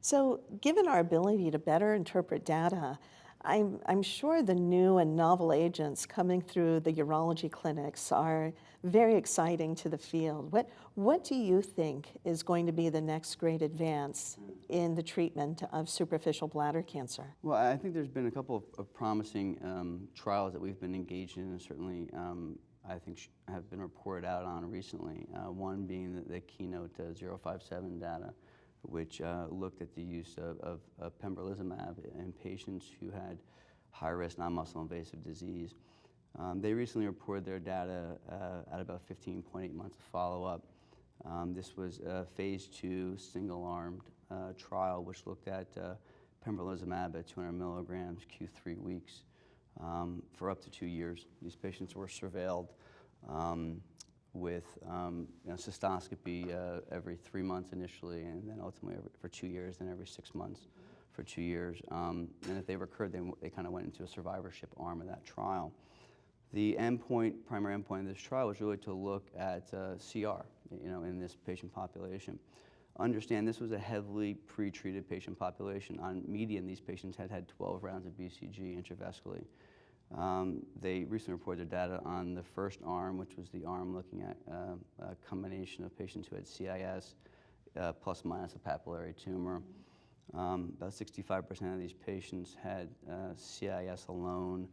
So, given our ability to better interpret data, I'm sure the new and novel agents coming through the urology clinics are very exciting to the field. What do you think is going to be the next great advance in the treatment of superficial bladder cancer? Well, I think there's been a couple of promising trials that we've been engaged in, and certainly I think have been reported out on recently. One being the Keynote 057 data, which looked at the use of pembrolizumab in patients who had high-risk non-muscle invasive disease. They recently reported their data at about 15.8 months of follow-up. This was a phase 2 single-armed trial which looked at pembrolizumab at 200 milligrams Q3 weeks for up to 2 years. These patients were surveilled with cystoscopy every 3 months initially, and then ultimately for 2 years, then every 6 months for 2 years. And if they recurred, they kind of went into a survivorship arm of that trial. The primary endpoint of this trial was really to look at CR, in this patient population. Understand this was a heavily pretreated patient population. On median, these patients had had 12 rounds of BCG intravesically. They recently reported their data on the first arm, which was the arm looking at a combination of patients who had CIS plus minus a papillary tumor. About 65% of these patients had CIS alone.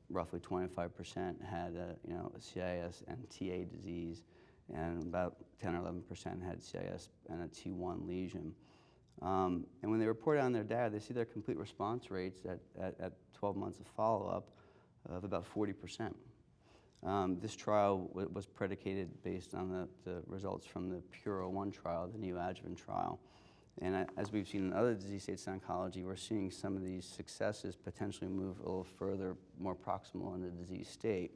Roughly 25% had a CIS and TA disease, and about 10 or 11% had CIS and a T1 lesion. And when they report on their data, they see their complete response rates at 12 months of follow-up of about 40%. This trial was predicated based on the results from the PURO-1 trial, the neoadjuvant trial. And as we've seen in other disease states in oncology, we're seeing some of these successes potentially move a little further, more proximal in the disease state.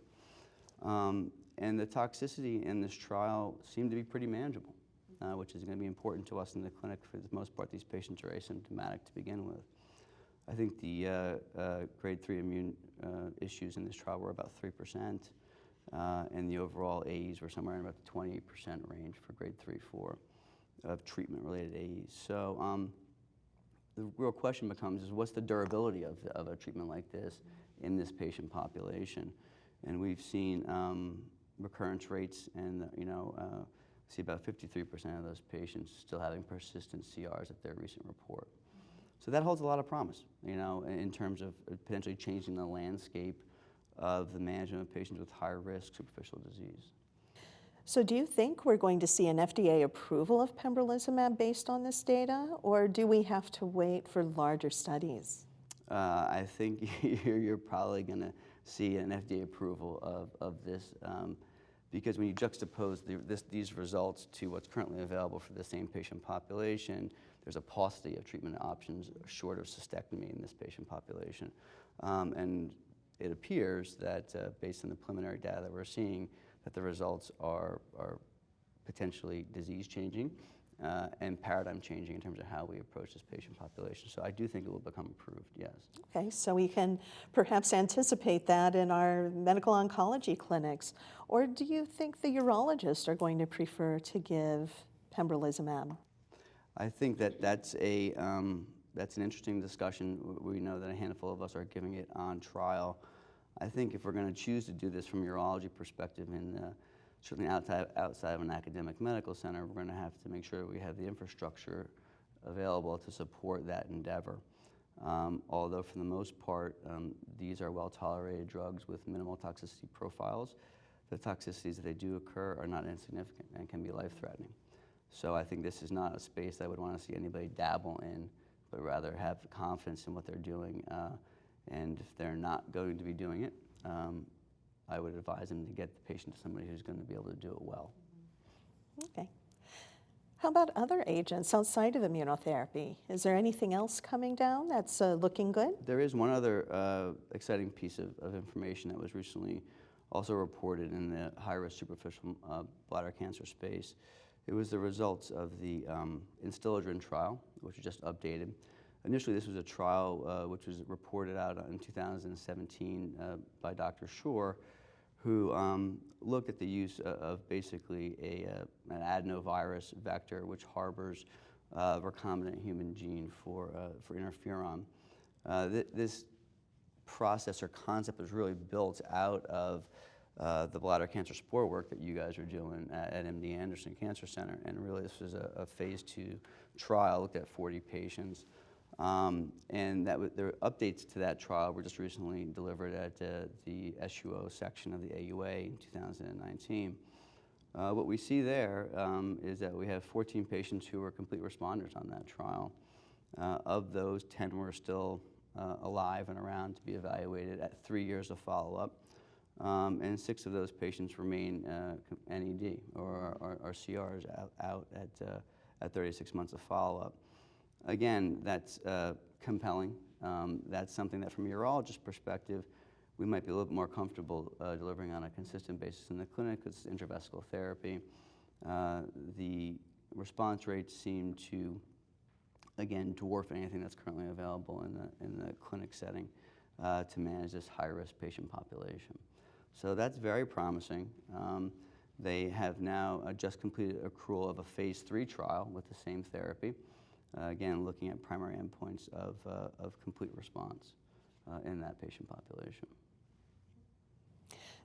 And the toxicity in this trial seemed to be pretty manageable, which is going to be important to us in the clinic. For the most part, these patients are asymptomatic to begin with. I think the grade 3 immune issues in this trial were about 3%, and the overall AEs were somewhere in about the 28% range for grade 3-4 of treatment-related AEs. So the real question becomes is what's the durability of a treatment like this in this patient population? And we've seen recurrence rates, and see about 53% of those patients still having persistent CRs at their recent report. So that holds a lot of promise, in terms of potentially changing the landscape of the management of patients with high-risk superficial disease. So, do you think we're going to see an FDA approval of pembrolizumab based on this data, or do we have to wait for larger studies? I think you're probably going to see an FDA approval of this because when you juxtapose these results to what's currently available for the same patient population, there's a paucity of treatment options short of cystectomy in this patient population. And it appears that based on the preliminary data that we're seeing, that the results are potentially disease-changing and paradigm-changing in terms of how we approach this patient population. So I do think it will become approved, yes. Okay, so we can perhaps anticipate that in our medical oncology clinics. Or do you think the urologists are going to prefer to give pembrolizumab? I think that's an interesting discussion. We know that a handful of us are giving it on trial. I think if we're going to choose to do this from a urology perspective, and certainly outside of an academic medical center, we're going to have to make sure we have the infrastructure available to support that endeavor. Although for the most part, these are well-tolerated drugs with minimal toxicity profiles, the toxicities that they do occur are not insignificant and can be life-threatening. So I think this is not a space I would want to see anybody dabble in, but rather have confidence in what they're doing. And if they're not going to be doing it, I would advise them to get the patient to somebody who's going to be able to do it well. Okay. How about other agents outside of immunotherapy? Is there anything else coming down that's looking good? There is one other exciting piece of information that was recently also reported in the high-risk superficial bladder cancer space. It was the results of the Instillagrin trial, which was just updated. Initially, this was a trial which was reported out in 2017 by Dr. Shore, who looked at the use of basically an adenovirus vector which harbors recombinant human gene for interferon. This process or concept was really built out of the bladder cancer spore work that you guys are doing at MD Anderson Cancer Center, and really this was a phase 2 trial, looked at 40 patients. And the updates to that trial were just recently delivered at the SUO section of the AUA in 2019. What we see there is that we have 14 patients who were complete responders on that trial. Of those, 10 were still alive and around to be evaluated at 3 years of follow-up. And 6 of those patients remain NED or CRs out at 36 months of follow-up. Again, that's compelling. That's something that from a urologist perspective, we might be a little bit more comfortable delivering on a consistent basis in the clinic because it's intravesical therapy. The response rates seem to, again, dwarf anything that's currently available in the clinic setting to manage this high-risk patient population. So that's very promising. They have now just completed accrual of a phase 3 trial with the same therapy. Again, looking at primary endpoints of complete response in that patient population.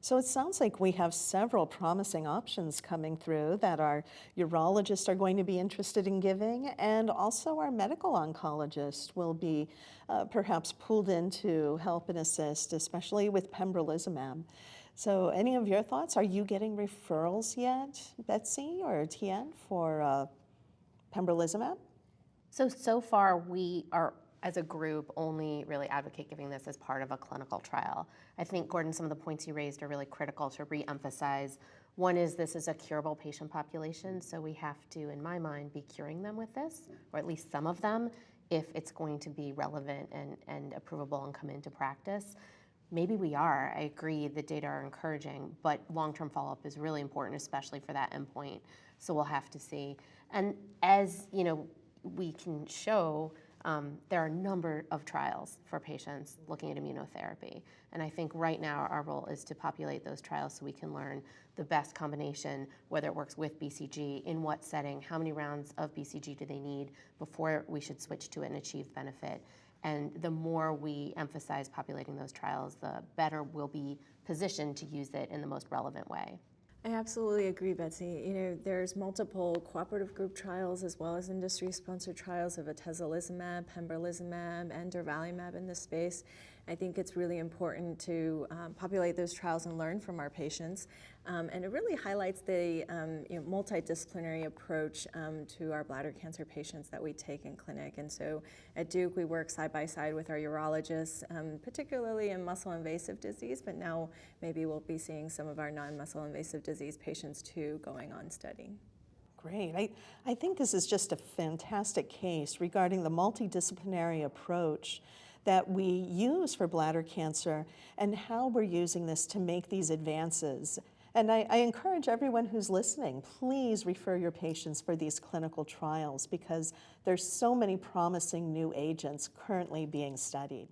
So it sounds like we have several promising options coming through that our urologists are going to be interested in giving, and also our medical oncologists will be perhaps pulled in to help and assist, especially with pembrolizumab. So any of your thoughts? Are you getting referrals yet, Betsy or Tien, for pembrolizumab? So far, we are, as a group, only really advocate giving this as part of a clinical trial. I think, Gordon, some of the points you raised are really critical to re-emphasize. One is this is a curable patient population, so we have to, in my mind, be curing them with this, or at least some of them, if it's going to be relevant and approvable and come into practice. Maybe we are. I agree the data are encouraging, but long-term follow-up is really important, especially for that endpoint. So we'll have to see. And as you know, we can show there are a number of trials for patients looking at immunotherapy. And I think right now our role is to populate those trials so we can learn the best combination, whether it works with BCG, in what setting, how many rounds of BCG do they need before we should switch to it and achieve benefit. And the more we emphasize populating those trials, the better we'll be positioned to use it in the most relevant way. I absolutely agree, Betsy. You know, there's multiple cooperative group trials as well as industry-sponsored trials of atezolizumab, pembrolizumab, and durvalumab in this space. I think it's really important to populate those trials and learn from our patients. And it really highlights the multidisciplinary approach to our bladder cancer patients that we take in clinic. And so at Duke, we work side by side with our urologists, particularly in muscle invasive disease, but now maybe we'll be seeing some of our non-muscle invasive disease patients too going on study. Great. I think this is just a fantastic case regarding the multidisciplinary approach that we use for bladder cancer and how we're using this to make these advances. And I encourage everyone who's listening, please refer your patients for these clinical trials because there's so many promising new agents currently being studied.